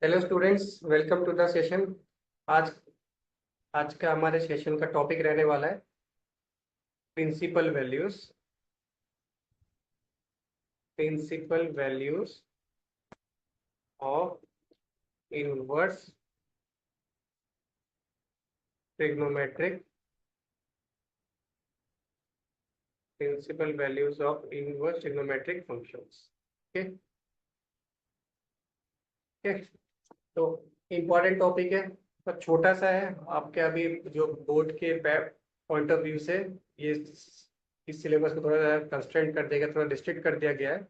Hello students, welcome to the session. आज आज का हमारे सेशन का टॉपिक रहने वाला है principal values. Principal values of inverse trigonometric. Principal values of inverse trigonometric functions. Okay okay. तो इम्पोर्टेंट टॉपिक है पर छोटा सा है। आपके अभी जो बोर्ड के पॉइंट ऑफ व्यू से ये इस सिलेबस को थोड़ा सा कंस्ट्रेंट कर देगा, थोड़ा डिस्ट्रिक्ट कर दिया गया है।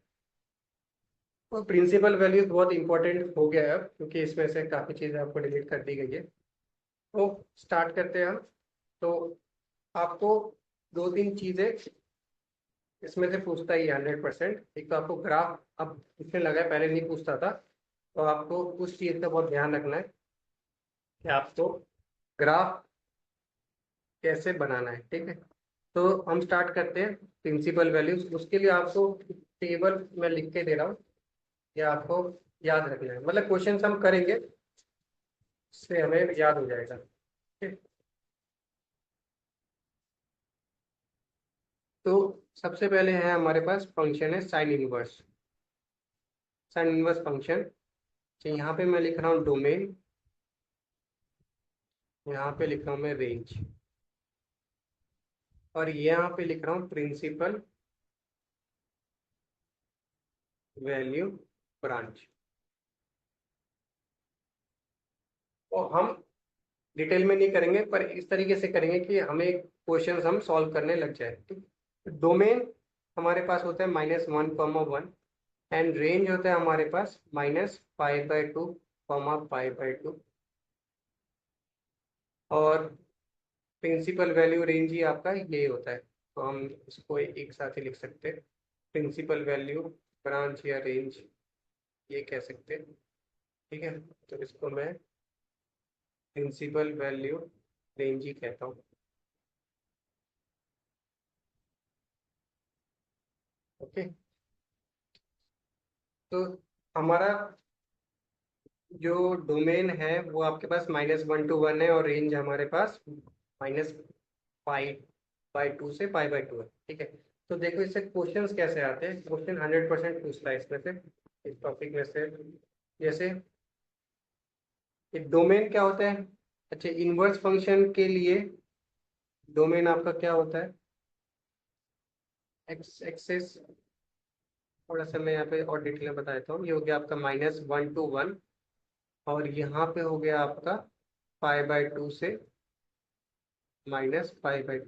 तो प्रिंसिपल वैल्यूज बहुत इंपॉर्टेंट हो गया है अब, क्योंकि इसमें से काफ़ी चीज़ें आपको डिलीट कर दी गई है। तो स्टार्ट करते हैं हम। तो आपको दो तीन चीज़ें इसमें से पूछता ही 100%। एक तो आपको ग्राफ, अब इसमें लगा है, पहले नहीं पूछता था। तो आपको उस चीज़ का बहुत ध्यान रखना है कि आपको ग्राफ कैसे बनाना है। ठीक है, तो हम स्टार्ट करते हैं प्रिंसिपल वैल्यूज। उसके लिए आपको टेबल में लिख के दे रहा हूँ, ये आपको याद रखना है। मतलब क्वेश्चन हम करेंगे, इससे हमें याद हो जाएगा। ठीक। तो सबसे पहले है हमारे पास फंक्शन है sine inverse. Sine inverse function, तो यहाँ पे मैं लिख रहा हूँ डोमेन, यहाँ पे लिख रहा हूँ मैं रेंज, और यहाँ पे लिख रहा हूँ प्रिंसिपल वैल्यू ब्रांच। तो हम डिटेल में नहीं करेंगे, पर इस तरीके से करेंगे कि हमें क्वेश्चन हम सॉल्व करने लग जाए। ठीक। डोमेन हमारे पास होता है -1, 1, एंड रेंज होता है हमारे पास -π/2, π/2। और प्रिंसिपल वैल्यू रेंज ही आपका ये होता है। तो हम इसको एक साथ ही लिख सकते हैं, प्रिंसिपल वैल्यू ब्रांच या रेंज, ये कह सकते हैं। ठीक है, तो इसको मैं प्रिंसिपल वैल्यू रेंज ही कहता हूँ। ओके। तो हमारा जो डोमेन है वो आपके पास -1 to 1 है, और रेंज हमारे पास -π/2 से π/2 है। ठीक है, तो देखो इससे क्वेश्चंस कैसे आते हैं। क्वेश्चन 100% पूछता है इसमें से, इस टॉपिक में से। जैसे डोमेन क्या होता है। अच्छा, इनवर्स फंक्शन के लिए डोमेन आपका क्या होता है, एक्स एक्सेस। थोड़ा सा मैं यहाँ पे और डिटेल में बता देता हूँ। ये हो गया आपका -1 to 1, और यहाँ पे हो गया आपका π/2 से -π/2।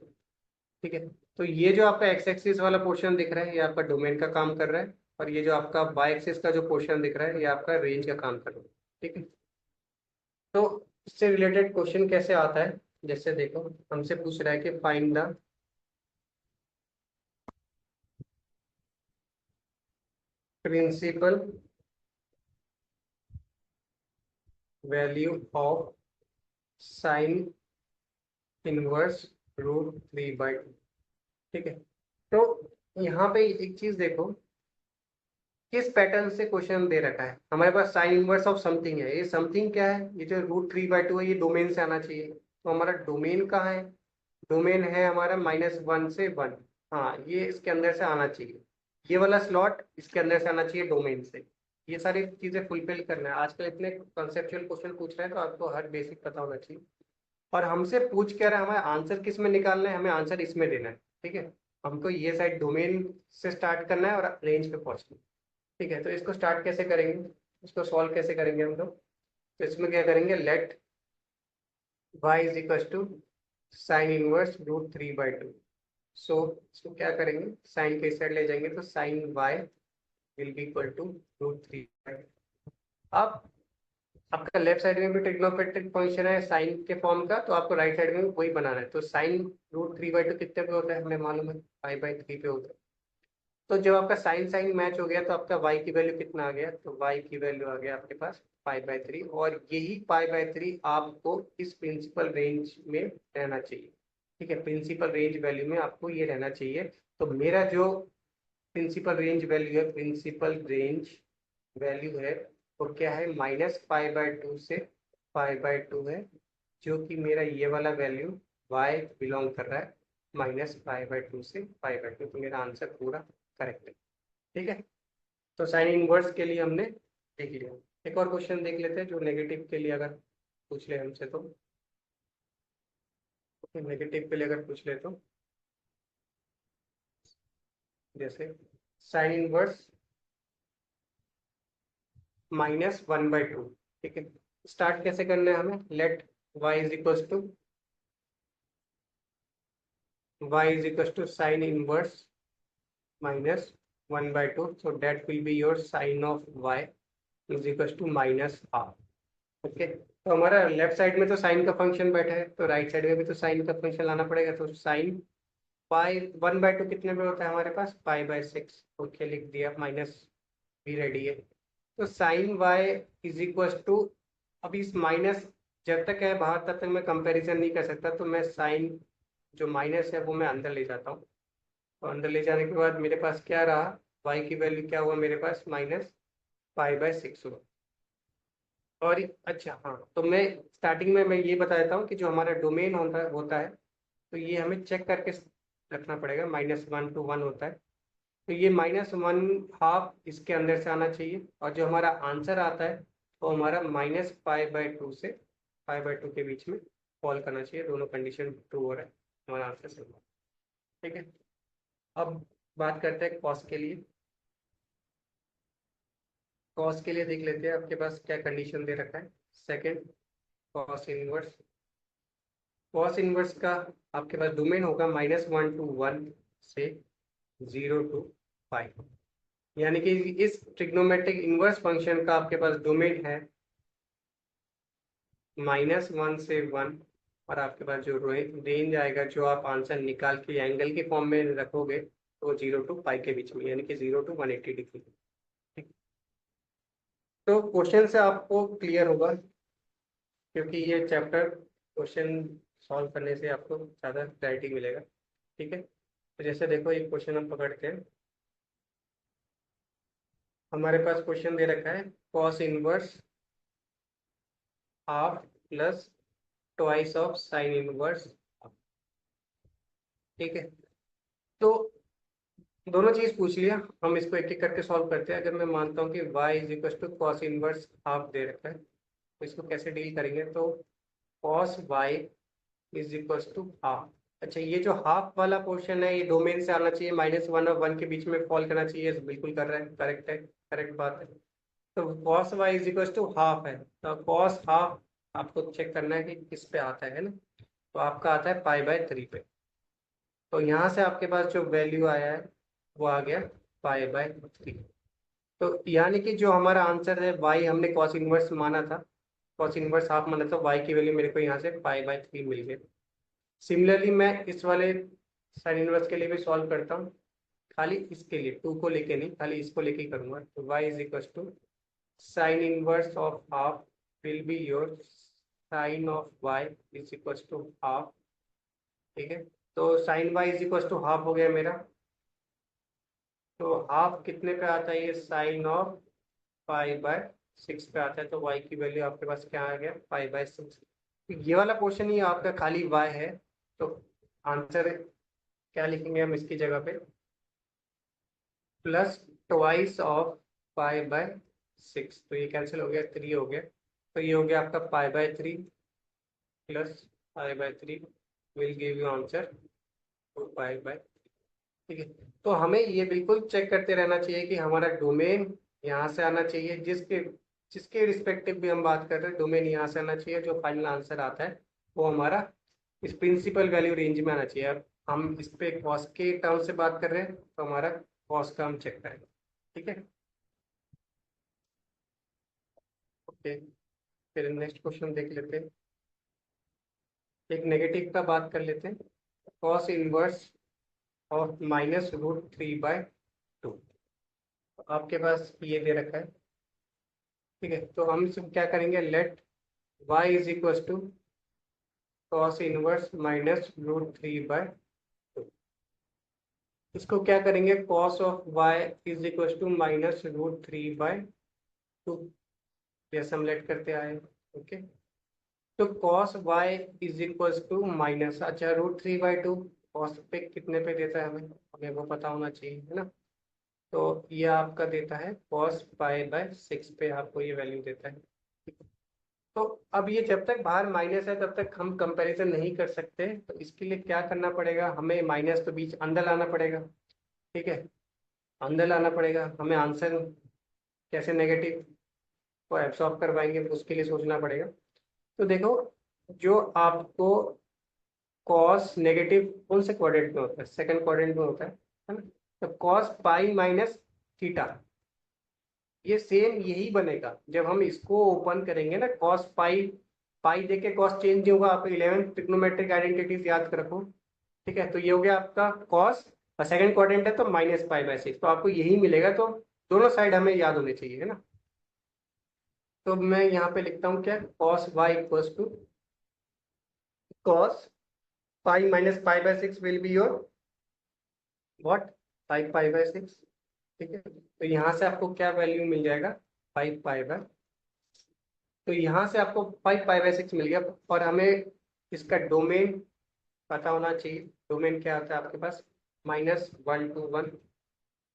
ठीक है, तो ये जो आपका एक्स एक्सिस वाला पोर्शन दिख रहा है, ये आपका डोमेन का काम कर रहा है। और ये जो आपका वाई एक्सिस का जो पोर्शन दिख रहा है, ये आपका रेंज का काम कर रहा है। ठीक है, तो इससे रिलेटेड क्वेश्चन कैसे आता है। जैसे देखो, हमसे पूछ रहा है कि find the principal value of sine inverse √3/2। ठीक है, तो यहाँ पे एक चीज देखो, किस पैटर्न से क्वेश्चन दे रखा है। हमारे पास साइन इनवर्स ऑफ समथिंग है। ये समथिंग क्या है, ये जो √3/2 है, ये डोमेन से आना चाहिए। तो हमारा डोमेन कहाँ है, डोमेन है हमारा -1 से 1। हाँ, ये इसके अंदर से आना चाहिए, ये वाला स्लॉट इसके अंदर से आना चाहिए डोमेन से। ये सारी चीजें फुलफिल करना है। आजकल इतने कंसेप्चुअल क्वेश्चन पूछ रहे हैं, तो आपको हर बेसिक पता होना चाहिए। और हमसे पूछ क्या रहा है, हमें आंसर किस में निकालना है, हमें आंसर इसमें देना है। ठीक है, हमको ये साइड डोमेन से स्टार्ट करना है और रेंज पे पहुंचना है। ठीक है, तो इसको स्टार्ट कैसे करेंगे, इसको सॉल्व कैसे करेंगे हम लोग। तो इसमें क्या करेंगे, let y is equal to sine inverse √3/2। So इसको क्या करेंगे, साइन के साइड ले जाएंगे, तो sine y will be equal to √3/2। अब आपका लेफ्ट साइड में भी ट्रिग्नोमेट्रिक फंक्शन है साइन के फॉर्म का, तो आपको राइट साइड में वही बनाना है। तो साइन √3/2 कितने पे होता है, हमें मालूम है, π/3 पे होता है। तो जब आपका साइन साइन मैच हो गया, तो आपका y की वैल्यू कितना आ गया, तो y की वैल्यू आ गया आपके पास π/3। और यही π/3 आपको इस प्रिंसिपल रेंज में रहना चाहिए। ठीक है, प्रिंसिपल रेंज वैल्यू में आपको ये रहना चाहिए। तो मेरा जो प्रिंसिपल रेंज वैल्यू है, प्रिंसिपल रेंज वैल्यू है वो क्या है, -π/2 से π/2 है, जो कि मेरा ये वाला वैल्यू y बिलोंग कर रहा है -π/2 से π/2, तो मेरा आंसर पूरा करेक्ट है। ठीक है, तो साइन इनवर्स के लिए हमने देख लिया। एक और क्वेश्चन देख लेते हैं जो नेगेटिव के लिए अगर पूछ ले हमसे तो, नेगेटिव के लिए अगर पूछ ले तो जैसे साइन इनवर्स -1/2। ठीक है, स्टार्ट कैसे करना है हमें, let y is equal to sine inverse -1/2, so that will be your sin of y is equals to -half। Okay, तो हमारा लेफ्ट साइड में तो साइन का फंक्शन बैठा है, तो राइट साइड में भी तो साइन का फंक्शन लाना पड़ेगा। तो साइन पाई 1/2 कितने में होता है हमारे पास, π/6। ओके, लिख दिया, माइनस भी रेडी है। तो sine y is equal to, अभी इस माइनस जब तक है बाहर तब तक मैं कंपैरिजन नहीं कर सकता, तो मैं साइन जो माइनस है वो मैं अंदर ले जाता हूँ। तो अंदर ले जाने के बाद मेरे पास क्या रहा, y की वैल्यू क्या हुआ मेरे पास, -π/6 हुआ। और अच्छा हाँ, तो मैं स्टार्टिंग में मैं ये बता देता हूँ कि जो हमारा डोमेन होता है तो ये हमें चेक करके रखना पड़ेगा, -1 to 1 होता है। तो ये -1/2 इसके अंदर से आना चाहिए, और जो हमारा आंसर आता है वो हमारा -π/2 से π/2 के बीच में फॉल करना चाहिए। दोनों कंडीशन ट्रू हो रहा है, हमारा आंसर सही है। ठीक है, अब बात करते हैं कॉस के लिए। कॉस के लिए देख लेते हैं आपके पास क्या कंडीशन दे रखा है। Second, cos inverse. Cos inverse का आपके पास डोमेन होगा -1 to 1 से 0 to 5, यानी कि इस ट्रिग्नोमेट्रिक इनवर्स फंक्शन का आपके पास डोमेन है -1 से 1, और आपके पास जो रेंज आएगा जो आप आंसर निकाल के एंगल के फॉर्म में रखोगे तो 0 to π के बीच में, यानी कि 0 to 180 डिग्री। तो क्वेश्चन से आपको क्लियर होगा, क्योंकि ये चैप्टर क्वेश्चन सॉल्व करने से आपको ज़्यादा क्लैरिटी मिलेगा। ठीक है, तो जैसे देखो ये क्वेश्चन हम पकड़ते हैं। हमारे पास क्वेश्चन दे रखा है cos inverse half plus twice of sine inverse. ठीक है, तो दोनों चीज पूछ लिया, हम इसको एक एक करके सॉल्व करते हैं। अगर मैं मानता हूँ कि y is equal to cos inverse half दे रखा है, तो इसको कैसे डील करेंगे, तो cos y is equal to half. अच्छा, ये जो हाफ वाला पोर्शन है ये डोमेन से आना चाहिए, -1 और 1 के बीच में फॉल करना चाहिए, बिल्कुल कर रहा है, करेक्ट है, करेक्ट बात है। तो cos y is equal to half है, तो कॉस हाफ आपको चेक करना है कि किस पे आता है ना, तो आपका आता है π/3 पे। तो यहाँ से आपके पास जो वैल्यू आया है वो आ गया π/3। तो यानी कि जो हमारा आंसर है y हमने कॉस इनवर्स माना था, कॉस इनवर्स हाफ माना था, y की वैल्यू मेरे को यहाँ से π/3 मिल गई। सिमिलरली मैं इस वाले साइन इनवर्स के लिए भी सॉल्व करता हूँ, खाली इसके लिए 2 को लेके नहीं, खाली इसको लेके ही करूंगा। तो y is equal to sine inverse of half will be your sine of y is equal to half. ठीक है, तो sine y is equal to half हो गया मेरा। तो हाफ कितने पे आता है, ये साइन ऑफ π/6 पे आता है, तो y की वैल्यू आपके पास क्या आ गया, π/6। ये वाला पोर्शन ही आपका खाली y है, तो आंसर क्या लिखेंगे हम इसकी जगह पे, प्लस ट्वाइस ऑफ π/6। तो ये कैंसिल हो गया, 3 हो गया, तो ये हो गया आपका π/3 plus π/3 will give you answer 2π/। ठीक है, तो हमें ये बिल्कुल चेक करते रहना चाहिए कि हमारा डोमेन यहाँ से आना चाहिए, जिसके जिसके रिस्पेक्टिव भी हम बात कर रहे हैं, डोमेन यहाँ से आना चाहिए, जो फाइनल आंसर आता है वो हमारा इस प्रिंसिपल वैल्यू रेंज में आना चाहिए। अब हम इस पे कॉस के टर्म से बात कर रहे हैं, तो हमारा कॉस का हम चेक करेंगे। ठीक है, ओके, फिर नेक्स्ट क्वेश्चन देख लेते हैं। एक नेगेटिव का बात कर लेते हैं, कॉस इनवर्स ऑफ -√3/2। आपके पास ये दे रखा है। ठीक है, तो हम सब क्या करेंगे, let y is equal to cos inverse -√3/2। इसको क्या करेंगे, cos of y is equal to -√3/2। जैसे हम लेट करते आए। ओके, तो cos y is equal to minus, अच्छा √3/2 कॉस पे कितने पे देता है हमें, हमें वो पता होना चाहिए, है ना। तो ये आपका देता है cos π/6 पे आपको ये वैल्यू देता है। तो अब ये जब तक बाहर माइनस है तब तक हम कंपैरिजन नहीं कर सकते, तो इसके लिए क्या करना पड़ेगा, हमें माइनस तो बीच अंदर लाना पड़ेगा। ठीक है, अंदर लाना पड़ेगा हमें, आंसर कैसे नेगेटिव को एब्सॉर्ब करवाएंगे उसके लिए सोचना पड़ेगा। तो देखो, जो आपको कॉस नेगेटिव कौन से क्वाड्रेंट में होता है, सेकंड क्वाड्रेंट में होता है ना। तो cos π - θ, ये सेम यही बनेगा जब हम इसको ओपन करेंगे ना, cos π, पाई देके कॉस चेंज नहीं होगा, आप 11 ट्रिग्नोमेट्रिक आइडेंटिटीज याद रखो। ठीक है, तो ये हो गया आपका कॉस, और सेकंड क्वाड्रेंट है तो -π/6, तो आपको यही मिलेगा, तो दोनों साइड हमें याद होने चाहिए, है ना। तो मैं यहाँ पे लिखता हूँ क्या, cos y equals to cos π - π/6 will be your what, 5π/6। ठीक है, तो यहाँ से आपको क्या वैल्यू मिल जाएगा, 5π/, तो यहाँ से आपको 5π/6 मिल गया। और हमें इसका डोमेन पता होना चाहिए, डोमेन क्या होता है आपके पास, -1 to 1,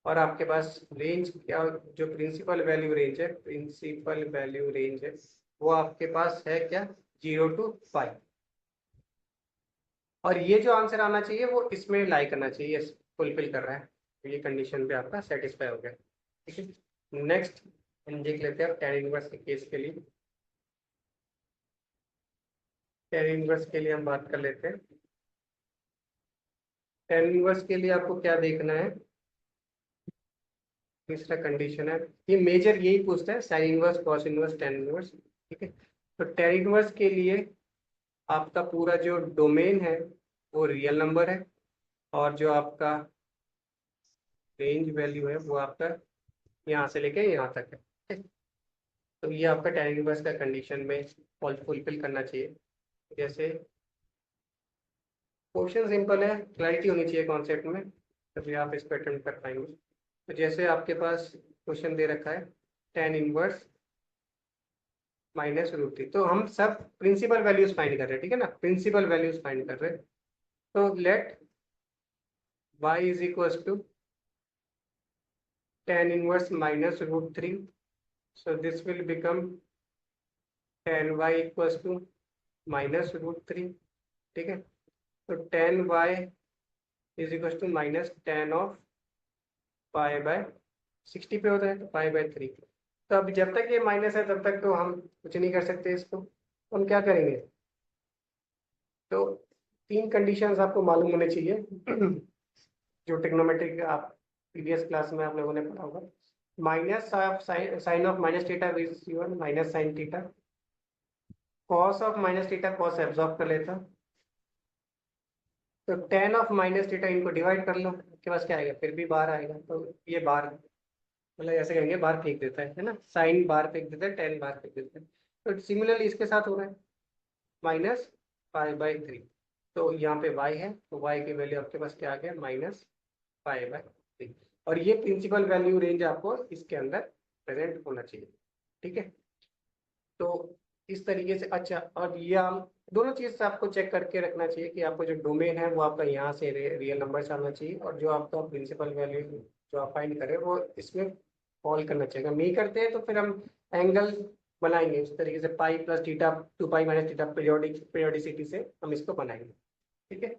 और आपके पास रेंज क्या, जो प्रिंसिपल वैल्यू रेंज है, प्रिंसिपल वैल्यू रेंज है वो आपके पास है क्या, 0 to 5। और ये जो आंसर आना चाहिए वो इसमें लाई करना चाहिए, फुलफिल कर रहा है, तो ये कंडीशन पे आपका सेटिस्फाई हो गया। ठीक है, नेक्स्ट हम देख लेते हैं tan इनवर्स के केस के लिए। tan इनवर्स के लिए हम बात कर लेते हैं। tan इनवर्स के लिए आपको क्या देखना है, तीसरा कंडीशन है, ये मेजर यही पूछता है, sine inverse, cos inverse, tan inverse. ठीक है, तो tan इनवर्स के लिए आपका पूरा जो डोमेन है वो रियल नंबर है, और जो आपका रेंज वैल्यू है वो आपका यहाँ से लेके यहाँ तक है। ठीक है? तो ये आपका tan इनवर्स का कंडीशन में फुलफिल करना चाहिए। जैसे क्वेश्चन सिंपल है, क्लैरिटी होनी चाहिए कॉन्सेप्ट में, तभी आप इसको अटेम्प्ट कर पाएंगे। तो जैसे आपके पास क्वेश्चन दे रखा है tan इनवर्स -√3, तो हम सब प्रिंसिपल वैल्यूज फाइंड कर रहे हैं, ठीक है ना, प्रिंसिपल वैल्यूज फाइंड कर रहे हैं। तो let y is equal to tan inverse -√3, so this will become tan y equal to -√3। ठीक है, तो tan y is equal to -tan of π/60 पे होता है, तो π/3। तो अब जब तक ये माइनस है तब तक तो हम कुछ नहीं कर सकते इसको, तो हम क्या करेंगे, तो तीन कंडीशंस आपको मालूम होने चाहिए जो ट्रिग्नोमेट्रिक आप प्रीवियस क्लास में आप लोगों ने पढ़ा होगा। Minus of sine of -θ is given -sin θ, cos of -θ cos absorb कर लेता, तो tan ऑफ -θ इनको डिवाइड कर लो, आपके पास क्या आएगा, फिर भी बाहर आएगा, तो ये बाहर, मतलब ऐसे कहेंगे बाहर फेंक देता है ना, साइन बाहर फेंक देता है, tan बाहर फेंक देता है। तो सिमिलरली इसके साथ हो रहा है -π/3, तो यहाँ पे y है, तो y की वैल्यू आपके पास क्या आ गया, -π/3, और ये प्रिंसिपल वैल्यू रेंज आपको इसके अंदर प्रेजेंट होना चाहिए। ठीक है, तो इस तरीके से, अच्छा, और ये हम दोनों चीज आपको चेक करके रखना चाहिए कि आपको जो डोमेन है वो आपका यहाँ से रियल नंबर से आना चाहिए, और जो आपका प्रिंसिपल वैल्यू जो आप फाइंड करें वो इसमें फॉल करना चाहिए। अगर नहीं करते हैं तो फिर हम एंगल बनाएंगे उस तरीके से, π+θ 2π - θ पीरियोडिसिटी से हम इसको बनाएंगे। ठीक है,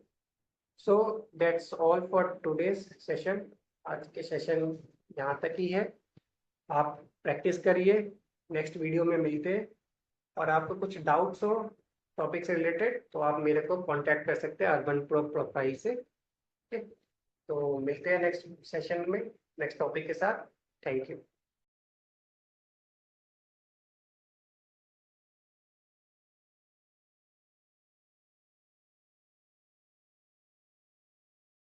so that's all for today's session, आज के सेशन यहाँ तक ही है। आप प्रैक्टिस करिए, नेक्स्ट वीडियो में मिलते हैं, और आपको कुछ डाउट्स हो टॉपिक से रिलेटेड तो आप मेरे को कांटेक्ट कर सकते हैं अर्बन प्रो प्रोफाइल से। ठीक, तो मिलते हैं नेक्स्ट सेशन में नेक्स्ट टॉपिक के साथ। Thank you.